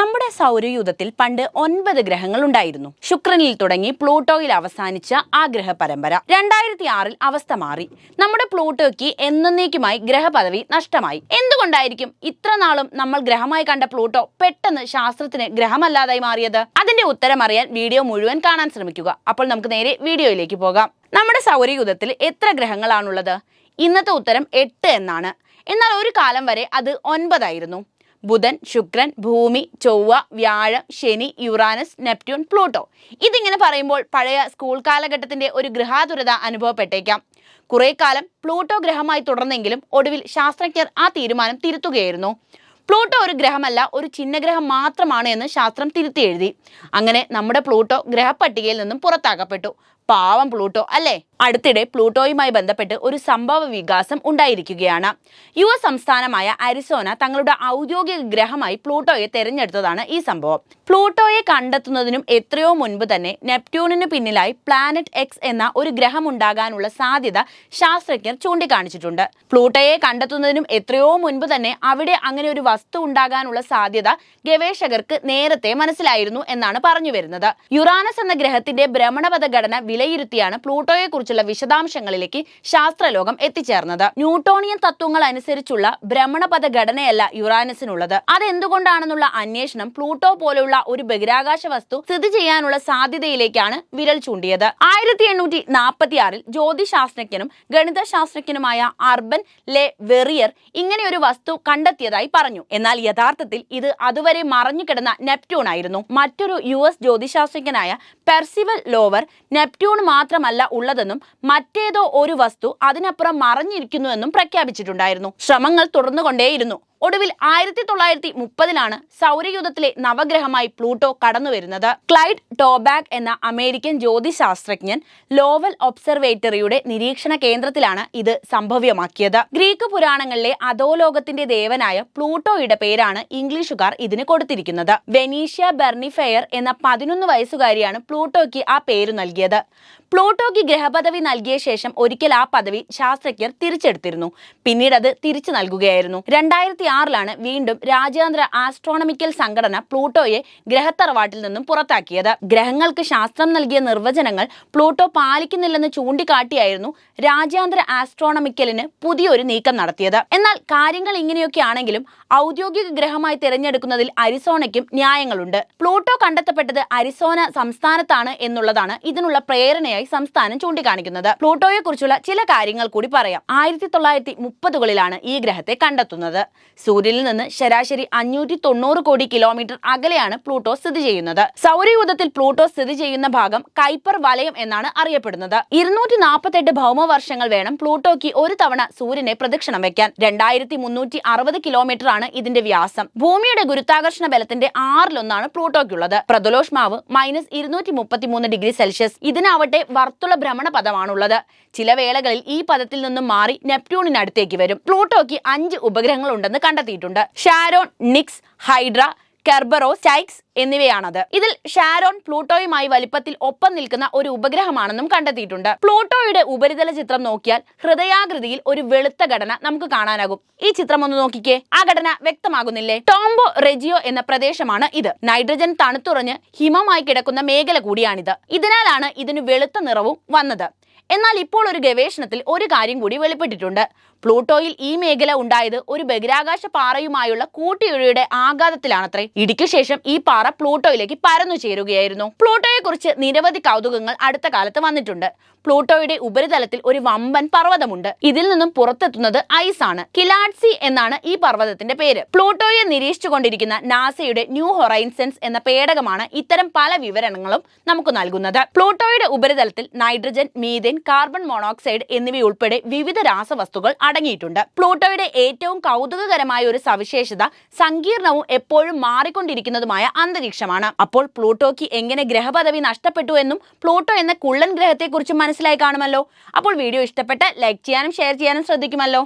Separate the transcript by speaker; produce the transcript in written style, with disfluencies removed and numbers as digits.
Speaker 1: നമ്മുടെ സൗരയൂഥത്തിൽ പണ്ട് 9 ഗ്രഹങ്ങൾ ഉണ്ടായിരുന്നു. ശുക്രനിൽ തുടങ്ങി പ്ലൂട്ടോയിൽ അവസാനിച്ച ആ ഗ്രഹ പരമ്പര 2006 അവസ്ഥ മാറി. നമ്മുടെ പ്ലൂട്ടോയ്ക്ക് എന്നേക്കുമായി ഗ്രഹപദവി നഷ്ടമായി. എന്തുകൊണ്ടായിരിക്കും ഇത്ര നാളും നമ്മൾ ഗ്രഹമായി കണ്ട പ്ലൂട്ടോ പെട്ടെന്ന് ശാസ്ത്രത്തിന് ഗ്രഹമല്ലാതായി മാറിയത്? അതിന്റെ ഉത്തരം അറിയാൻ വീഡിയോ മുഴുവൻ കാണാൻ ശ്രമിക്കുക. അപ്പോൾ നമുക്ക് നേരെ വീഡിയോയിലേക്ക് പോകാം. നമ്മുടെ സൗരയൂഥത്തിൽ എത്ര ഗ്രഹങ്ങളാണുള്ളത്? ഇന്നത്തെ ഉത്തരം 8 എന്നാണ്. എന്നാൽ ഒരു കാലം വരെ അത് 9 ആയിരുന്നു. ബുധൻ, ശുക്രൻ, ഭൂമി, ചൊവ്വ, വ്യാഴം, ശനി, യുറാനസ്, നെപ്റ്റ്യൂൺ, പ്ലൂട്ടോ. ഇതിങ്ങനെ പറയുമ്പോൾ പഴയ സ്കൂൾ കാലഘട്ടത്തിന്റെ ഒരു ഗൃഹാതുരത അനുഭവപ്പെട്ടേക്കാം. കുറെ കാലം പ്ലൂട്ടോ ഗ്രഹമായി തുടർന്നെങ്കിലും ഒടുവിൽ ശാസ്ത്രജ്ഞർ ആ തീരുമാനം തിരുത്തുകയായിരുന്നു. പ്ലൂട്ടോ ഒരു ഗ്രഹമല്ല, ഒരു ചിഹ്നഗ്രഹം മാത്രമാണ് എന്ന് ശാസ്ത്രം തിരുത്തി എഴുതി. അങ്ങനെ നമ്മുടെ പ്ലൂട്ടോ ഗ്രഹപ്പട്ടികയിൽ നിന്നും പുറത്താക്കപ്പെട്ടു. പാവം പ്ലൂട്ടോ അല്ലേ? അടുത്തിടെ പ്ലൂട്ടോയുമായി ബന്ധപ്പെട്ട് ഒരു സംഭവ വികാസം ഉണ്ടായിരിക്കുകയാണ്. US സംസ്ഥാനമായ അരിസോന തങ്ങളുടെ ഔദ്യോഗിക ഗ്രഹമായി പ്ലൂട്ടോയെ തെരഞ്ഞെടുത്തതാണ് ഈ സംഭവം. പ്ലൂട്ടോയെ കണ്ടെത്തുന്നതിനും എത്രയോ മുൻപ് തന്നെ നെപ്റ്റ്യൂണിന് പിന്നിലായി പ്ലാനറ്റ് എക്സ് എന്ന ഒരു ഗ്രഹം ഉണ്ടാകാനുള്ള സാധ്യത ശാസ്ത്രജ്ഞർ ചൂണ്ടിക്കാണിച്ചിട്ടുണ്ട്. പ്ലൂട്ടോയെ കണ്ടെത്തുന്നതിനും എത്രയോ മുൻപ് തന്നെ അവിടെ അങ്ങനെ ഒരു വസ്തു ഉണ്ടാകാനുള്ള സാധ്യത ഗവേഷകർക്ക് നേരത്തെ മനസ്സിലായിരുന്നു എന്നാണ് പറഞ്ഞു വരുന്നത്. യുറാനസ് എന്ന ഗ്രഹത്തിന്റെ ഭ്രമണപഥ ഘടന വിലയിരുത്തിയാണ് പ്ലൂട്ടോയെ കുറിച്ചുള്ള വിശദാംശങ്ങളിലേക്ക് ശാസ്ത്രലോകം എത്തിച്ചേർന്നത്. ന്യൂട്ടോണിയൻ തത്വങ്ങൾ അനുസരിച്ചുള്ള ഭ്രമണപഥ ഘടനയല്ല യുറാനസിനുള്ളത്. അതെന്തുകൊണ്ടാണെന്നുള്ള അന്വേഷണം പ്ലൂട്ടോ പോലെയുള്ള ഒരു ബഹിരാകാശ വസ്തു സ്ഥിതി ചെയ്യാനുള്ള സാധ്യതയിലേക്കാണ് വിരൽ ചൂണ്ടിയത്. 1846 ജ്യോതിശാസ്ത്രജ്ഞനും ഗണിതശാസ്ത്രജ്ഞനുമായ അർബൻ ലെ വെറിയർ ഇങ്ങനെ ഒരു വസ്തു കണ്ടെത്തിയതായി പറഞ്ഞു. എന്നാൽ യഥാർത്ഥത്തിൽ ഇത് അതുവരെ മറഞ്ഞു കിടന്ന നെപ്റ്റ്യൂൺ ആയിരുന്നു. മറ്റൊരു US ജ്യോതിശാസ്ത്രജ്ഞനായ പെർസിവൽ ലോവർ നെപ്റ്റ്യൂൺ മാത്രമല്ല ഉള്ളതെന്നും മറ്റേതോ ഒരു വസ്തു അതിനപ്പുറം മറഞ്ഞിരിക്കുന്നുവെന്നും പ്രഖ്യാപിച്ചിട്ടുണ്ടായിരുന്നു. ശ്രമങ്ങൾ തുടർന്നുകൊണ്ടേയിരുന്നു. ഒടുവിൽ 1930 സൗരയൂഥത്തിലെ നവഗ്രഹമായി പ്ലൂട്ടോ കടന്നുവരുന്നത്. ക്ലൈഡ് ടോബാക് എന്ന അമേരിക്കൻ ജ്യോതിശാസ്ത്രജ്ഞൻ ലോവൽ ഒബ്സർവേറ്ററിയുടെ നിരീക്ഷണ കേന്ദ്രത്തിലാണ് ഇത് സംഭവ്യമാക്കിയത്. ഗ്രീക്ക് പുരാണങ്ങളിലെ അധോലോകത്തിന്റെ ദേവനായ പ്ലൂട്ടോയുടെ പേരാണ് ഇംഗ്ലീഷുകാർ ഇതിന് കൊടുത്തിരിക്കുന്നത്. വെനീഷ്യ ബെർണിഫെയർ എന്ന 11 വയസ്സുകാരിയാണ് പ്ലൂട്ടോയ്ക്ക് ആ പേരു നൽകിയത്. പ്ലൂട്ടോയ്ക്ക് ഗ്രഹപദവി നൽകിയ ശേഷം ഒരിക്കൽ ആ പദവി ശാസ്ത്രജ്ഞർ തിരിച്ചെടുത്തിരുന്നു. പിന്നീട് അത് തിരിച്ചു നൽകുകയായിരുന്നു. 2006 വീണ്ടും രാജ്യാന്തര ആസ്ട്രോണമിക്കൽ സംഘടന പ്ലൂട്ടോയെ ഗ്രഹത്തറവാട്ടിൽ നിന്നും പുറത്താക്കിയത്. ഗ്രഹങ്ങൾക്ക് ശാസ്ത്രം നൽകിയ നിർവചനങ്ങൾ പ്ലൂട്ടോ പാലിക്കുന്നില്ലെന്ന് ചൂണ്ടിക്കാട്ടിയായിരുന്നു രാജ്യാന്തര ആസ്ട്രോണമിക്കലിന് പുതിയൊരു നീക്കം നടത്തിയത്. എന്നാൽ കാര്യങ്ങൾ ഇങ്ങനെയൊക്കെ ആണെങ്കിലും ഔദ്യോഗിക ഗ്രഹമായി തിരഞ്ഞെടുക്കുന്നതിൽ അരിസോണയ്ക്കും ന്യായങ്ങളുണ്ട്. പ്ലൂട്ടോ കണ്ടെത്തപ്പെട്ടത് അരിസോന സംസ്ഥാനത്താണ് എന്നുള്ളതാണ് ഇതിനുള്ള പ്രേരണയായി സംസ്ഥാനം ചൂണ്ടിക്കാണിക്കുന്നത്. പ്ലൂട്ടോയെ കുറിച്ചുള്ള ചില കാര്യങ്ങൾ കൂടി പറയാം. 1930കളിലാണ് ഈ ഗ്രഹത്തെ കണ്ടെത്തുന്നത്. സൂര്യനിൽ നിന്ന് ശരാശരി 590 കോടി കിലോമീറ്റർ അകലെയാണ് പ്ലൂട്ടോ സ്ഥിതി ചെയ്യുന്നത്. സൗരയൂഥത്തിൽ പ്ലൂട്ടോ സ്ഥിതി ചെയ്യുന്ന ഭാഗം കൈപ്പർ വലയം എന്നാണ് അറിയപ്പെടുന്നത്. 248 ഭൗമവർഷങ്ങൾ വേണം പ്ലൂട്ടോയ്ക്ക് ഒരു തവണ സൂര്യനെ പ്രദക്ഷിണം വെക്കാൻ. 2360 കിലോമീറ്റർ ആണ് ഇതിന്റെ വ്യാസം. ഭൂമിയുടെ ഗുരുത്വാകർഷണ ബലത്തിന്റെ 1/6 പ്ലൂട്ടോയ്ക്കുള്ളത്. പ്രതലോഷ്മാവ് -233 ഡിഗ്രി സെൽഷ്യസ്. ഇതിനാവട്ടെ വർത്തുള ഭ്രമണ പദമാണുള്ളത്. ചില വേളകളിൽ ഈ പദത്തിൽ നിന്നും മാറി നെപ്റ്റ്യൂണിനടുത്തേക്ക് വരും. പ്ലൂട്ടോയ്ക്ക് 5 ഉപഗ്രഹങ്ങൾ ഉണ്ടെന്ന് കണ്ടെത്തിയിട്ടുണ്ട്. ഷാരോൺ, നിക്സ്, ഹൈഡ്ര, കെർബറോസ്, ടൈക്സ് എന്നിവയാണത്. ഇതിൽ ഷാരോൺ പ്ലൂട്ടോയുമായി വലിപ്പത്തിൽ ഒപ്പം നിൽക്കുന്ന ഒരു ഉപഗ്രഹമാണെന്നും കണ്ടെത്തിയിട്ടുണ്ട്. പ്ലൂട്ടോയുടെ ഉപരിതല ചിത്രം നോക്കിയാൽ ഹൃദയാകൃതിയിൽ ഒരു വെളുത്ത ഘടന നമുക്ക് കാണാനാകും. ഈ ചിത്രം ഒന്ന് നോക്കിക്കേ, ആ ഘടന വ്യക്തമാകുന്നില്ലേ? ടോംബോ റെജിയോ എന്ന പ്രദേശമാണ് ഇത്. നൈട്രജൻ തണുത്തുറഞ്ഞ് ഹിമമായി കിടക്കുന്ന മേഖല കൂടിയാണിത്. ഇതിനാലാണ് ഇതിന് വെളുത്ത നിറവും വന്നത്. എന്നാൽ ഇപ്പോൾ ഒരു ഗവേഷണത്തിൽ ഒരു കാര്യം കൂടി വെളിപ്പെട്ടിട്ടുണ്ട്. പ്ലൂട്ടോയിൽ ഈ മേഖല ഉണ്ടായത് ഒരു ബഹിരാകാശ പാറയുമായുള്ള കൂട്ടിയിടിയുടെ ആഘാതത്തിലാണത്രേ. ഇടിക്കു ശേഷം ഈ പാറ പ്ലൂട്ടോയിലേക്ക് പരന്നു ചേരുകയായിരുന്നു. പ്ലൂട്ടോയെ കുറിച്ച് നിരവധി കൗതുകങ്ങൾ അടുത്ത കാലത്ത് വന്നിട്ടുണ്ട്. പ്ലൂട്ടോയുടെ ഉപരിതലത്തിൽ ഒരു വമ്പൻ പർവ്വതമുണ്ട്. ഇതിൽ നിന്നും പുറത്തെത്തുന്നത് ഐസ് ആണ്. കിലാഡ്സി എന്നാണ് ഈ പർവ്വതത്തിന്റെ പേര്. പ്ലൂട്ടോയെ നിരീക്ഷിച്ചുകൊണ്ടിരിക്കുന്ന നാസയുടെ ന്യൂ ഹൊറൈസൺസ് എന്ന പേടകമാണ് ഇത്തരം പല വിവരണങ്ങളും നമുക്ക് നൽകുന്നത്. പ്ലൂട്ടോയുടെ ഉപരിതലത്തിൽ നൈട്രജൻ, മീഥേൻ, കാർബൺ മോണോക്സൈഡ് എന്നിവയുൾപ്പെടെ വിവിധ രാസവസ്തുക്കൾ അടങ്ങിയിട്ടുണ്ട്. പ്ലൂട്ടോയുടെ ഏറ്റവും കൗതുകകരമായ ഒരു സവിശേഷത സങ്കീർണവും എപ്പോഴും മാറിക്കൊണ്ടിരിക്കുന്നതുമായ അന്തരീക്ഷമാണ്. അപ്പോൾ പ്ലൂട്ടോയ്ക്ക് എങ്ങനെ ഗ്രഹപദവി നഷ്ടപ്പെട്ടു എന്നും പ്ലൂട്ടോ എന്ന കുള്ളൻ ഗ്രഹത്തെക്കുറിച്ചും മനസ്സിലായി കാണുമല്ലോ. അപ്പോൾ വീഡിയോ ഇഷ്ടപ്പെട്ട ലൈക്ക് ചെയ്യാനും ഷെയർ ചെയ്യാനും ശ്രദ്ധിക്കുമല്ലോ.